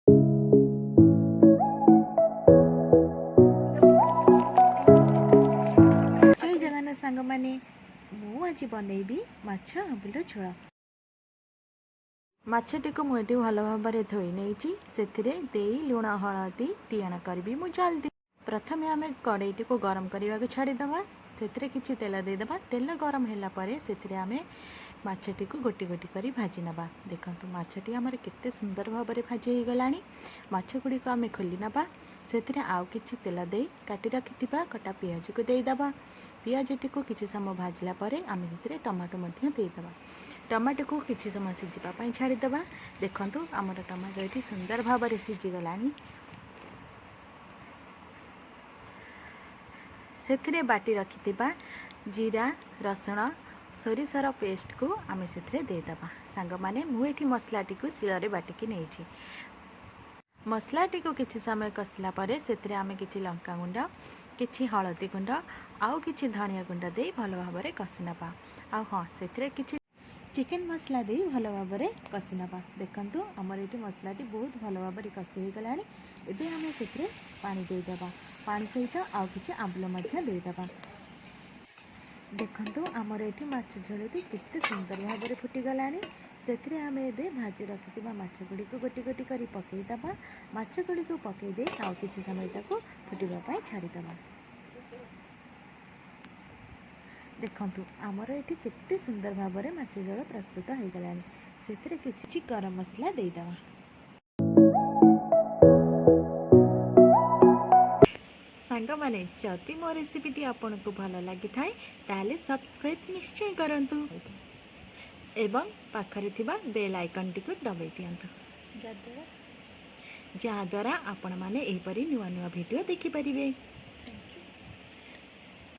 जय जगन्नाथ सांग माने मु आज बनैबी माछ आंबुल झोल। माछटी को मुझे भल भाव में धोई नहीं से लुण हलदी तीण करी मु जल्दी। प्रथम आम कड़ईटी को गरम करने को छाड़ीदे से किसी तेल देदेबा। तेल गरम होगापर से आम माछटी को गोटी गोटी कर भाजी नवा। देखो माछटी आमर केते सुंदर भाव में भाजी हो गला। माछ गुड़िक आम खोली नवा से आउ कि तेल दे काटी रखि कटा पियाज को देदेबा। पियाजटी को किसी समय भाजला आम से टमाटो देदेबा। टमाटो को किसी समय सिझापी छाड़ीदे। देखु आमर टमाटो ये सुंदर भाव में सिझीगला। से बाटी रखि जीरा रसुण सोरिषर पेस्ट को आम से देदेबा। सांग माने मुझे मसलाटी को शिଳରେ बाटिकी नहीं। मसलाटी को किसी समय कषिला से आम कि लंका गुंड कि हलदी गुंड आउ कि धनिया गुंड दे भल भाव में कषि नवा। हाँ से कि चिकेन मसला दे भल भाव में कषि नवा। देखु आमर ये मसलाटी बहुत भल भाव में कषि हो गला। एबे आम से पानी देदेबा। पानी सहित आउ कि आंबुल देदेबा। देखु आमर ये माछ झोलटी केते सुंदर भाव में फुटीगला। से आम ए भाजी रखि माछ गुड़ी को गोटी गोटी कर पकईदबा। माछ गुड़ी को पकईदे आउ किसी समय फुटवाई छाड़ीदबा। देखु आमर ये केते सुंदर भाव में माछ झोल प्रस्तुत हो गला। से किछि गरम मसला देदेबा। सांग माने जदि मो रेसिपीटी आपन को भल लगी थाए ताले सब्सक्राइब निश्चय करंतु एवं पाखरे थिबा बेल आइकन टी को दबाई दियंतु जहाद्वारा आपण माने एपरी नुआ नुआ वीडियो देखि परिबे।